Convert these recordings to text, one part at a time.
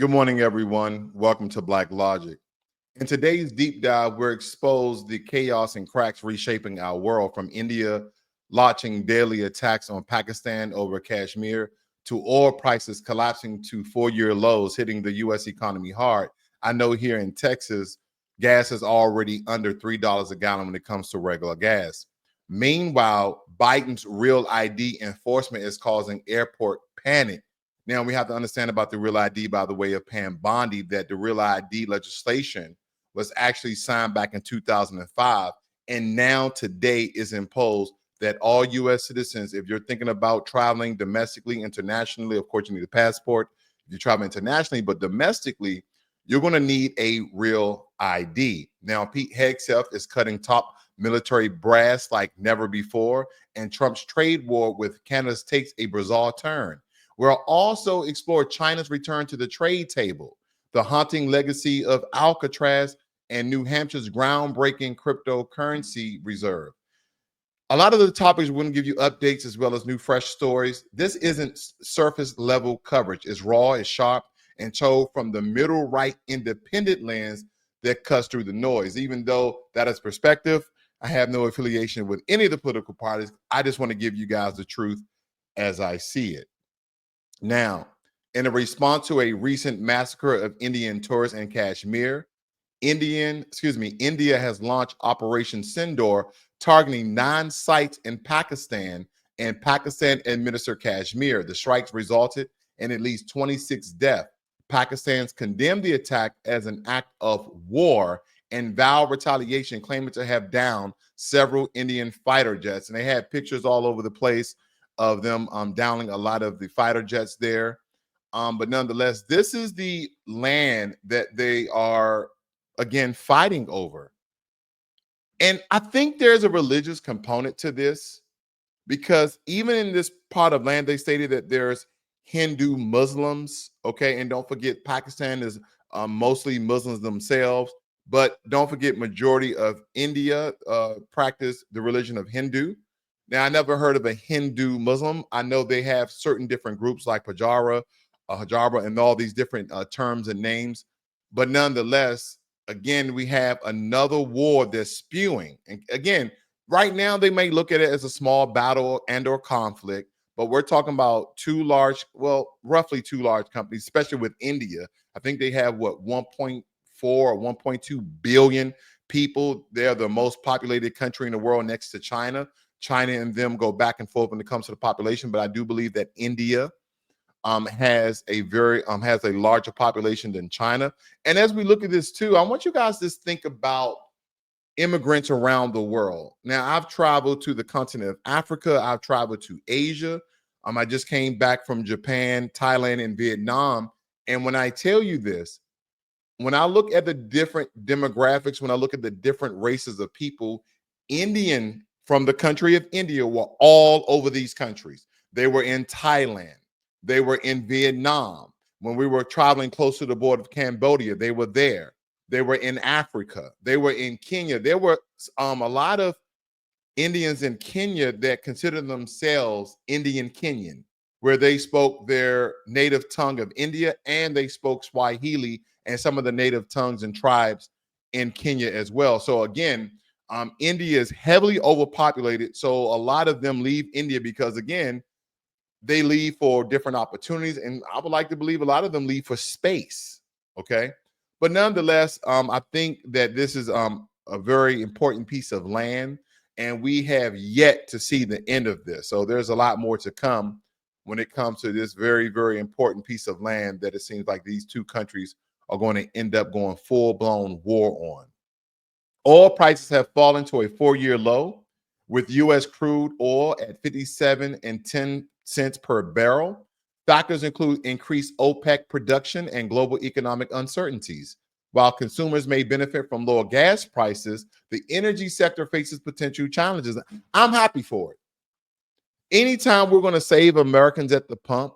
Good morning, everyone. Welcome to Blacklogic. In today's deep dive, we're exposed the chaos and cracks reshaping our world, from India launching daily attacks on Pakistan over Kashmir to oil prices collapsing to four-year lows, hitting the U.S. economy hard. I know here in Texas, gas is already under $3 a gallon when it comes to regular gas. Meanwhile, Biden's Real ID enforcement is causing airport panic. Now, we have to understand about the Real ID by the way of Pam Bondi, that the Real ID legislation was actually signed back in 2005, and now today is imposed that all U.S. citizens, if you're thinking about traveling domestically, internationally, of course, you need a passport if you travel internationally, but domestically, you're going to need a Real ID. Now, Pete Hegseth is cutting top military brass like never before, and Trump's trade war with Canada takes a bizarre turn. We'll also explore China's return to the trade table, the haunting legacy of Alcatraz, and New Hampshire's groundbreaking cryptocurrency reserve. A lot of the topics we're going to give you updates as well as new fresh stories. This isn't surface level coverage. It's raw, it's sharp, and told from the middle right independent lens that cuts through the noise. Even though that is perspective, I have no affiliation with any of the political parties. I just want to give you guys the truth as I see it. Now, in a response to a recent massacre of Indian tourists in Kashmir, India has launched Operation Sindoor, targeting 9 sites in Pakistan and Pakistan-administered Kashmir. The strikes resulted in at least 26 deaths. Pakistan's condemned the attack as an act of war and vowed retaliation, claiming to have downed several Indian fighter jets. And they had pictures all over the place of them downing a lot of the fighter jets there. But nonetheless, this is the land that they are, again, fighting over. And I think there's a religious component to this, because even in this part of land, they stated that there's Hindu Muslims, okay? And don't forget, Pakistan is mostly Muslims themselves, but don't forget, majority of India practice the religion of Hindu. Now, I never heard of a Hindu Muslim. I know they have certain different groups like Hajara, and all these different terms and names. But nonetheless, again, we have another war that's spewing. And again, right now, they may look at it as a small battle and or conflict, but we're talking about roughly two large companies, especially with India. I think they have 1.4 or 1.2 billion people. They're the most populated country in the world next to China. China and them go back and forth when it comes to the population, but I do believe that India has a larger population than China. And as we look at this too, I want you guys to think about immigrants around the world. Now, I've traveled to the continent of Africa. I've traveled to Asia. I just came back from Japan, Thailand, and Vietnam. And when I tell you this, when I look at the different demographics, when I look at the different races of people, Indian from the country of India were all over these countries. They were in Thailand. They were in Vietnam. When we were traveling close to the border of Cambodia, they were there. They were in Africa. They were in Kenya. There were a lot of Indians in Kenya that considered themselves Indian Kenyan, where they spoke their native tongue of India, and they spoke Swahili and some of the native tongues and tribes in Kenya as well. So again, India is heavily overpopulated. So a lot of them leave India because, again, they leave for different opportunities. And I would like to believe a lot of them leave for space. Okay. But nonetheless, I think that this is a very important piece of land, and we have yet to see the end of this. So there's a lot more to come when it comes to this very, very important piece of land that it seems like these two countries are going to end up going full-blown war on. Oil prices have fallen to a 4-year low, with U.S. crude oil at 57.10 per barrel. Factors include increased OPEC production and global economic uncertainties. While consumers may benefit from lower gas prices, the energy sector faces potential challenges. I'm happy for it. Anytime we're going to save Americans at the pump,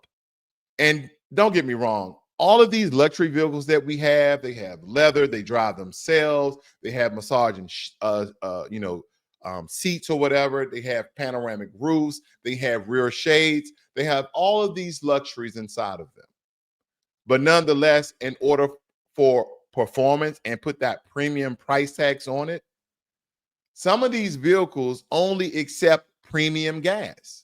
and don't get me wrong, all of these luxury vehicles that we have, they have leather, they drive themselves, they have massaging, seats or whatever. They have panoramic roofs, they have rear shades, they have all of these luxuries inside of them. But nonetheless, in order for performance and put that premium price tags on it, some of these vehicles only accept premium gas.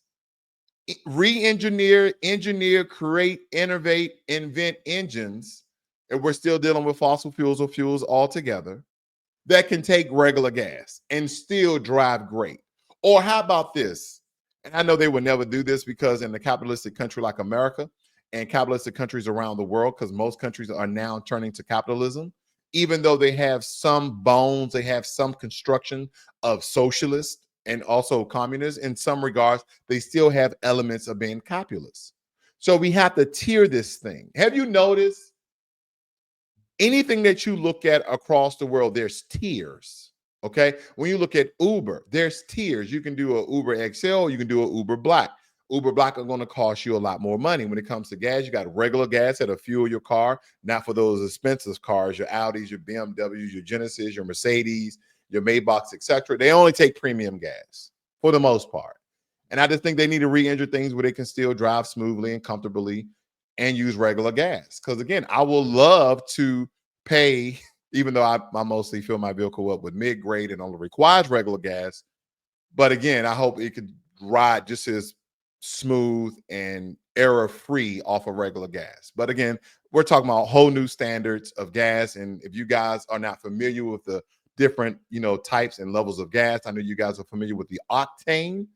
Re-engineer, engineer, create, innovate, invent engines, and we're still dealing with fossil fuels or fuels altogether, that can take regular gas and still drive great. Or how about this? And I know they would never do this because in a capitalistic country like America and capitalistic countries around the world, because most countries are now turning to capitalism, even though they have some bones, they have some construction of socialist and also communist, in some regards, they still have elements of being capitalist. So we have to tier this thing. Have you noticed anything that you look at across the world, there's tiers? Okay. When you look at Uber, there's tiers. You can do a Uber XL, you can do a Uber Black. Uber Black are going to cost you a lot more money. When it comes to gas, you got regular gas that'll fuel your car, not for those expensive cars, your Audis, your BMWs, your Genesis, your Mercedes, your Maybachs, etc. They only take premium gas for the most part. And I just think they need to re-engineer things where they can still drive smoothly and comfortably and use regular gas. Because again, I will love to pay, even though I mostly fill my vehicle up with mid-grade and only requires regular gas. But again, I hope it could ride just as smooth and error-free off of regular gas. But again, we're talking about whole new standards of gas. And if you guys are not familiar with the different, types and levels of gas, I know you guys are familiar with the octane,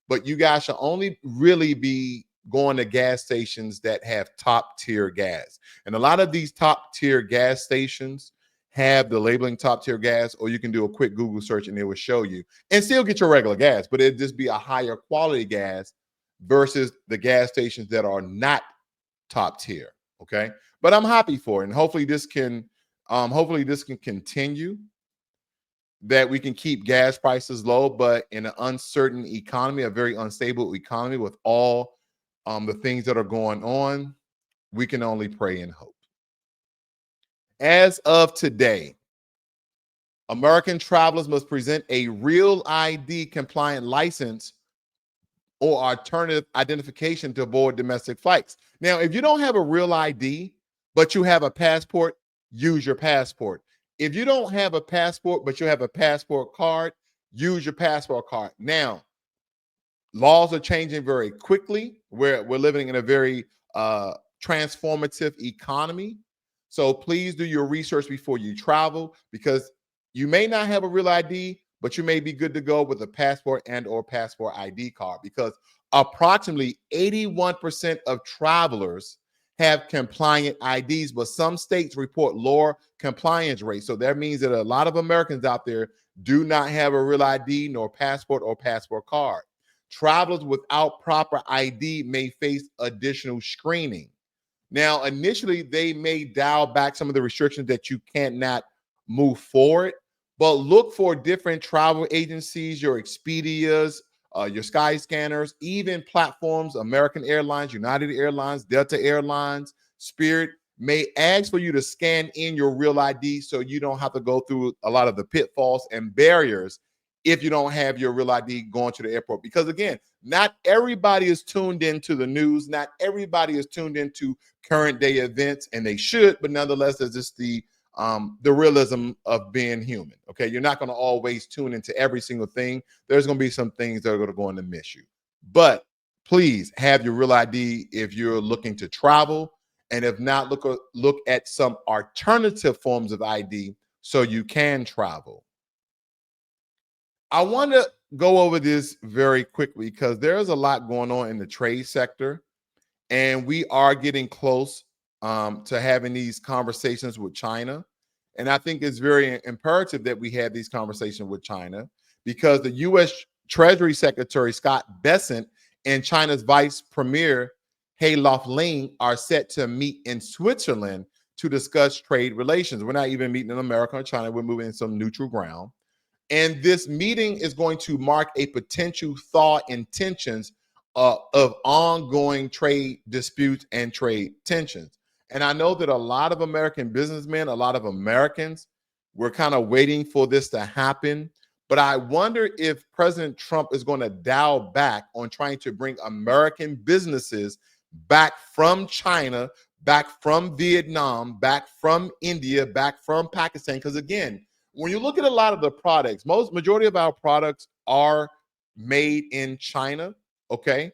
but you guys should only really be going to gas stations that have top tier gas. And a lot of these top tier gas stations have the labeling top tier gas, or you can do a quick Google search and it will show you, and still get your regular gas, but it'd just be a higher quality gas versus the gas stations that are not top tier. Okay. But I'm happy for it. And hopefully this can continue, that we can keep gas prices low, but in an uncertain economy, a very unstable economy with all the things that are going on, we can only pray and hope. As of today, American travelers must present a real ID compliant license or alternative identification to board domestic flights. Now, if you don't have a real ID, but you have a passport, use your passport. If you don't have a passport, but you have a passport card, use your passport card. Now, laws are changing very quickly. We're living in a very transformative economy. So please do your research before you travel, because you may not have a real ID, but you may be good to go with a passport and or passport ID card, because approximately 81% of travelers have compliant IDs, but some states report lower compliance rates. So that means that a lot of Americans out there do not have a real ID nor passport or passport card. Travelers without proper ID may face additional screening. Now, initially, they may dial back some of the restrictions that you cannot move forward, but look for different travel agencies, your Expedias, your Sky Scanners, even platforms, American Airlines, United Airlines, Delta Airlines, Spirit, may ask for you to scan in your real ID so you don't have to go through a lot of the pitfalls and barriers if you don't have your real ID going to the airport. Because again, not everybody is tuned into the news. Not everybody is tuned into current day events, and they should, but nonetheless, there's just the realism of being human. Okay. You're not going to always tune into every single thing. There's going to be some things that are going to go in to miss you, but please have your real ID if you're looking to travel. And if not, look at some alternative forms of ID so you can travel. I want to go over this very quickly because there's a lot going on in the trade sector, and we are getting close to having these conversations with China. And I think it's very imperative that we have these conversations with China, because the U.S. Treasury Secretary Scott Bessent and China's Vice Premier He Lofling are set to meet in Switzerland to discuss trade relations. We're not even meeting in America or China. We're moving in some neutral ground. And this meeting is going to mark a potential thaw in tensions of ongoing trade disputes and trade tensions. And I know that a lot of American businessmen, a lot of Americans, were kind of waiting for this to happen. But I wonder if President Trump is going to dial back on trying to bring American businesses back from China, back from Vietnam, back from India, back from Pakistan. Because again, when you look at a lot of the products, majority of our products are made in China, okay?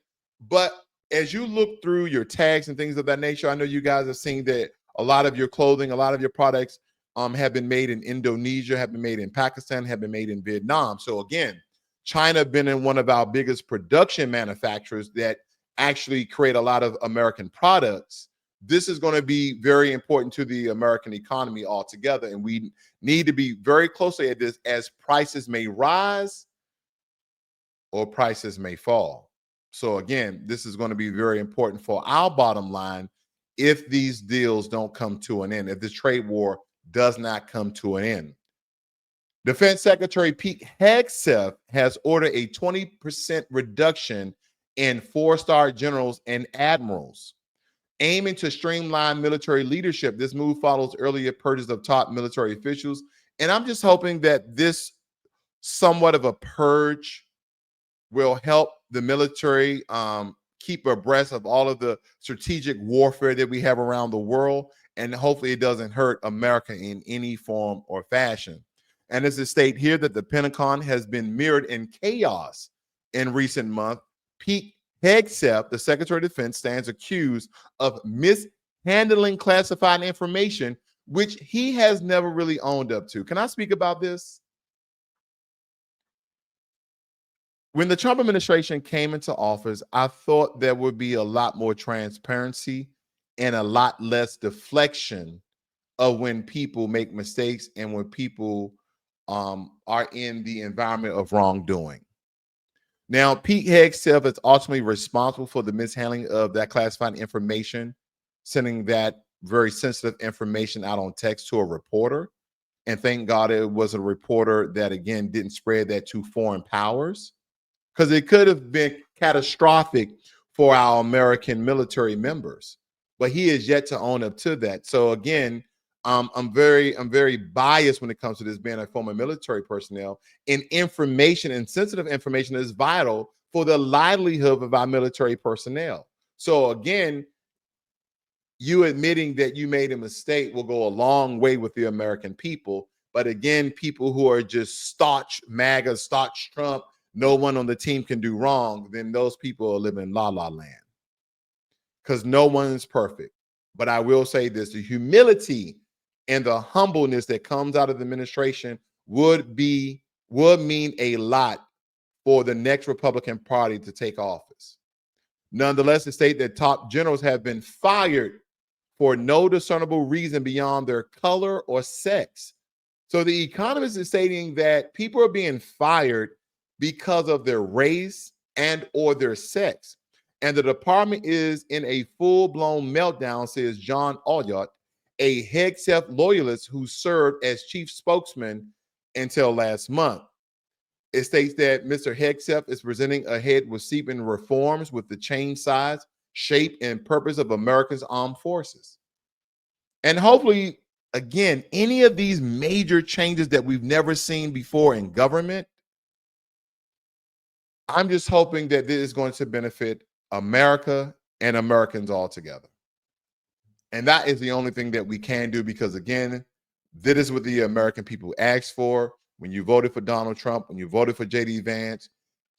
But as you look through your tags and things of that nature, I know you guys have seen that a lot of your clothing, a lot of your products have been made in Indonesia, have been made in Pakistan, have been made in Vietnam. So again, China been in one of our biggest production manufacturers that actually create a lot of American products. This is going to be very important to the American economy altogether. And we need to be very closely at this as prices may rise or prices may fall. So again, this is going to be very important for our bottom line if these deals don't come to an end, if the trade war does not come to an end. Defense Secretary Pete Hegseth has ordered a 20% reduction in four-star generals and admirals, aiming to streamline military leadership. This move follows earlier purges of top military officials. And I'm just hoping that this somewhat of a purge will help the military keep abreast of all of the strategic warfare that we have around the world. And hopefully it doesn't hurt America in any form or fashion. And as it states here that the Pentagon has been mirrored in chaos in recent months, Pete Hegseth, the Secretary of Defense, stands accused of mishandling classified information, which he has never really owned up to. Can I speak about this? When the Trump administration came into office, I thought there would be a lot more transparency and a lot less deflection of when people make mistakes and when people are in the environment of wrongdoing. Now, Pete Hegseth is ultimately responsible for the mishandling of that classified information, sending that very sensitive information out on text to a reporter. And thank God it was a reporter that, again, didn't spread that to foreign powers, because it could have been catastrophic for our American military members. But he is yet to own up to that. So again, I'm very biased when it comes to this, being a former military personnel. And information and sensitive information is vital for the livelihood of our military personnel. So again, you admitting that you made a mistake will go a long way with the American people. But again, people who are just staunch MAGA, staunch Trump, no one on the team can do wrong, then those people are living in la la land, because no one is perfect. But I will say this, the humility and the humbleness that comes out of the administration would mean a lot for the next Republican Party to take office. Nonetheless, it states that top generals have been fired for no discernible reason beyond their color or sex. So the Economist is stating that people are being fired because of their race and or their sex. And the department is in a full-blown meltdown, says John Olyott, a Hegseth loyalist who served as chief spokesman until last month. It states that Mr. Hegseth is presenting ahead with sweeping reforms with the change size, shape, and purpose of America's armed forces. And hopefully, again, any of these major changes that we've never seen before in government, I'm just hoping that this is going to benefit America and Americans altogether. And that is the only thing that we can do, because again, this is what the American people asked for. When you voted for Donald Trump, when you voted for J.D. Vance,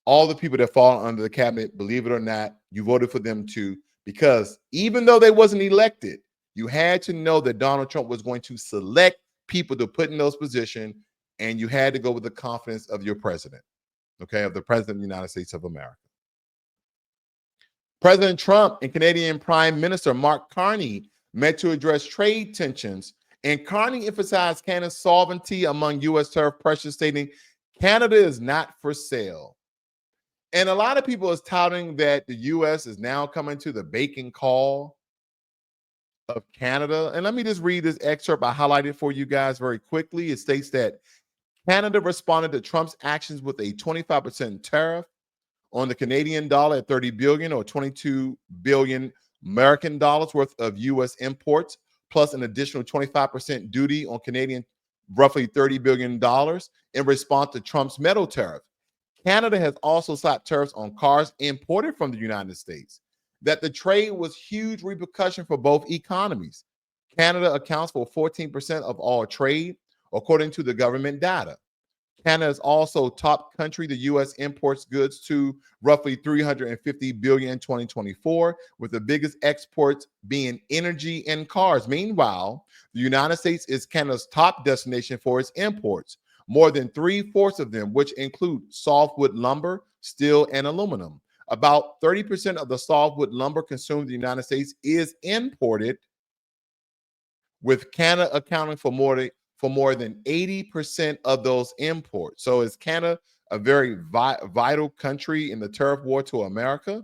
all the people that fall under the cabinet, believe it or not, you voted for them too, because even though they wasn't elected, you had to know that Donald Trump was going to select people to put in those positions, and you had to go with the confidence of your president, okay, of the president of the United States of America. President Trump and Canadian Prime Minister Mark Carney met to address trade tensions, and Carney emphasized Canada's sovereignty among U.S. tariff pressures, stating Canada is not for sale. And a lot of people is touting that the U.S. is now coming to the beck call of Canada. And let me just read this excerpt I highlighted for you guys very quickly. It states that Canada responded to Trump's actions with a 25% tariff on the Canadian dollar at 30 billion or 22 billion American dollars worth of U.S. imports, plus an additional 25% duty on Canadian, roughly $30 billion in response to Trump's metal tariff. Canada has also slapped tariffs on cars imported from the United States. that the trade was huge repercussion for both economies. Canada accounts for 14% of all trade, according to the government data. Canada is also top country. The U.S. imports goods to roughly $350 billion in 2024, with the biggest exports being energy and cars. Meanwhile, the United States is Canada's top destination for its imports, more than 3/4 of them, which include softwood lumber, steel, and aluminum. About 30% of the softwood lumber consumed in the United States is imported, with Canada accounting for more than 80% of those imports. So is Canada a very vital country in the tariff war to America?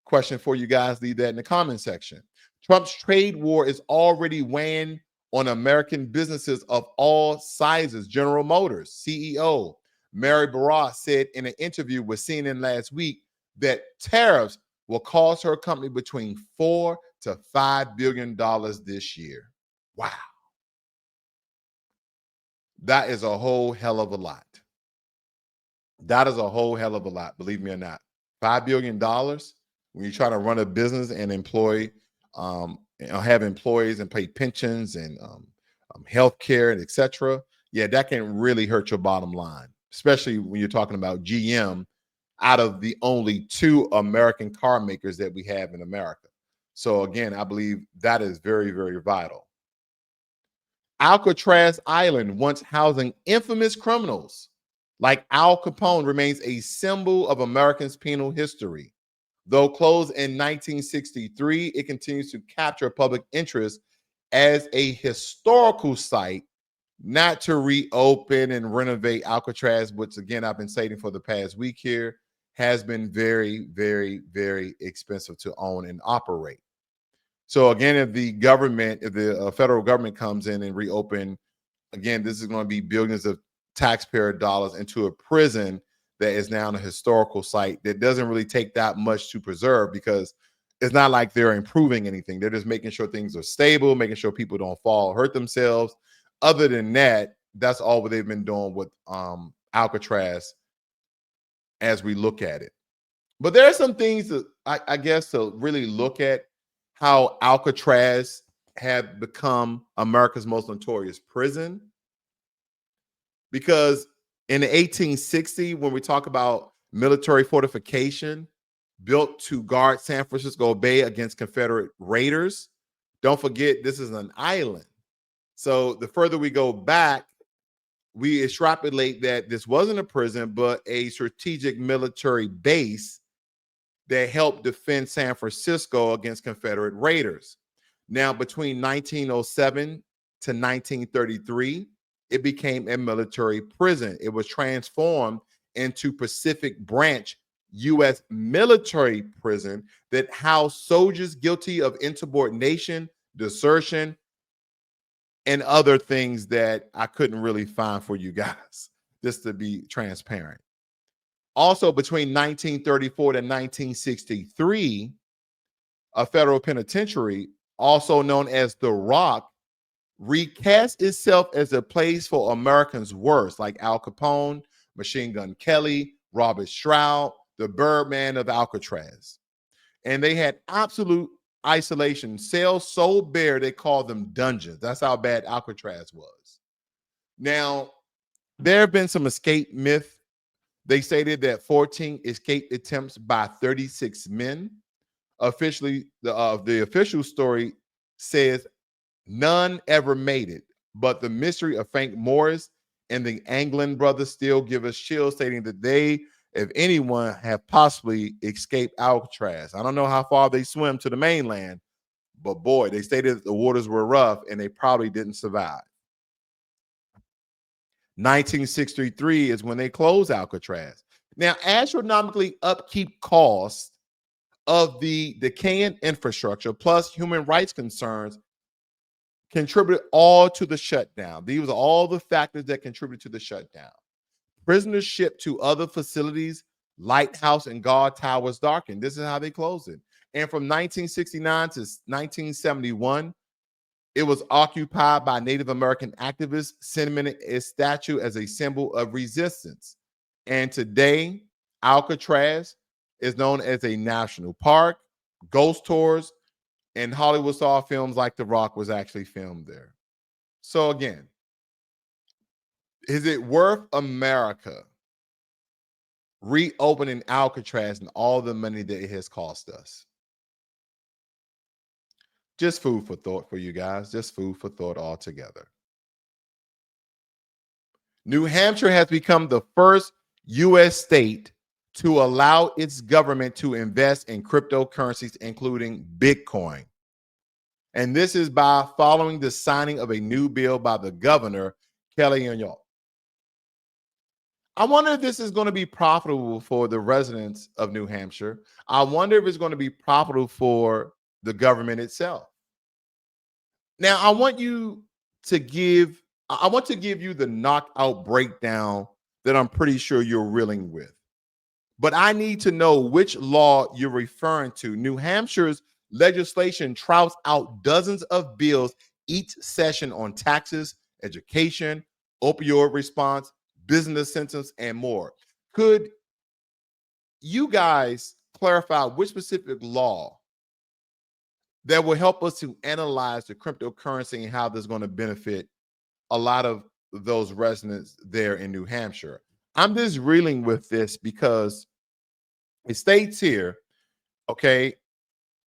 Question for you guys. Leave that in the comment section. Trump's trade war is already weighing on American businesses of all sizes. General Motors CEO Mary Barra said in an interview with CNN last week that tariffs will cost her company between $4 to $5 billion this year. Wow. That is a whole hell of a lot. That is a whole hell of a lot, believe me or not. $5 billion when you're trying to run a business and employ, have employees and pay pensions and health care and etc. Yeah, that can really hurt your bottom line, especially when you're talking about GM out of the only 2 American car makers that we have in America. So again, I believe that is very, very vital. Alcatraz Island, once housing infamous criminals like Al Capone, remains a symbol of Americans' penal history. Though closed in 1963, it continues to capture public interest as a historical site, not to reopen and renovate Alcatraz, which again, I've been stating for the past week here, has been very, very, very expensive to own and operate. So again, if the federal government comes in and reopen, again, this is going to be billions of taxpayer dollars into a prison that is now a historical site that doesn't really take that much to preserve, because it's not like they're improving anything. They're just making sure things are stable, making sure people don't fall, hurt themselves. Other than that, that's all they've been doing with Alcatraz as we look at it. But there are some things that I guess to really look at how Alcatraz had become America's most notorious prison. Because in the 1860s, when we talk about military fortification built to guard San Francisco Bay against Confederate raiders, don't forget this is an island. So the further we go back, we extrapolate that this wasn't a prison, but a strategic military base that helped defend San Francisco against Confederate raiders. Now, between 1907 to 1933, it became a military prison. It was transformed into Pacific Branch U.S. military prison that housed soldiers guilty of insubordination, desertion, and other things that I couldn't really find for you guys, just to be transparent. Also, between 1934 to 1963, a federal penitentiary, also known as the Rock, recast itself as a place for Americans' worst, like Al Capone, Machine Gun Kelly, Robert Stroud, the Birdman of Alcatraz. And they had absolute isolation, cells so bare they called them dungeons. That's how bad Alcatraz was. Now, there have been some escape myths. They stated that 14 escape attempts by 36 men. Officially, the official story says none ever made it, but the mystery of Frank Morris and the Anglin brothers still give us chills, stating that they, if anyone, have possibly escaped Alcatraz. I don't know how far they swim to the mainland, but boy, they stated that the waters were rough and they probably didn't survive. 1963 is when they closed Alcatraz. Now, astronomically upkeep costs of the decaying infrastructure plus human rights concerns contributed all to the shutdown. These are all the factors that contributed to the shutdown. Prisoners shipped to other facilities, lighthouse and guard towers darkened. This is how they closed it. And from 1969 to 1971, it was occupied by Native American activists, cementing its statue as a symbol of resistance. And today, Alcatraz is known as a national park, ghost tours, and Hollywood star films like The Rock was actually filmed there. So again, is it worth America reopening Alcatraz and all the money that it has cost us? Just food for thought for you guys. Just food for thought altogether. New Hampshire has become the first U.S. state to allow its government to invest in cryptocurrencies, including Bitcoin. And this is by following the signing of a new bill by the governor, Kelly Young. I wonder if this is going to be profitable for the residents of New Hampshire. I wonder if it's going to be profitable for the government itself. Now, I want to give you the knockout breakdown that I'm pretty sure you're reeling with. But I need to know which law you're referring to. New Hampshire's legislation trouts out dozens of bills each session on taxes, education, opioid response, business sentence, and more. Could you guys clarify which specific law that will help us to analyze the cryptocurrency and how this is going to benefit a lot of those residents there in New Hampshire? I'm just reeling with this because it states here, okay,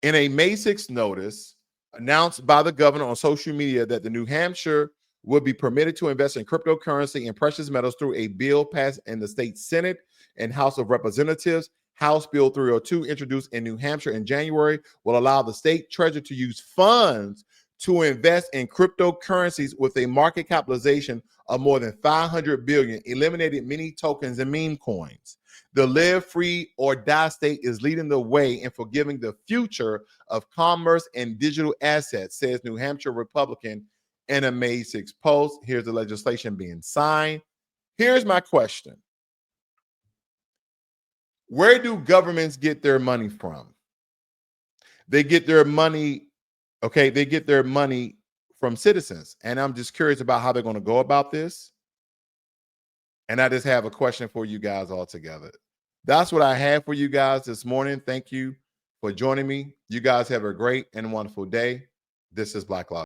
in a May 6th notice announced by the governor on social media that the New Hampshire would be permitted to invest in cryptocurrency and precious metals through a bill passed in the state Senate and House of Representatives. House Bill 302, introduced in New Hampshire in January, will allow the state treasurer to use funds to invest in cryptocurrencies with a market capitalization of more than $500 billion, eliminating many tokens and meme coins. The Live Free or Die state is leading the way in forgiving the future of commerce and digital assets, says New Hampshire Republican in a May 6th post. Here's the legislation being signed. Here's my question. Where do governments get their money from? They get their money, okay, they get their money from citizens. And I'm just curious about how they're going to go about this. And I just have a question for you guys all together. That's what I have for you guys this morning. Thank you for joining me. You guys have a great and wonderful day. This is Blacklogic.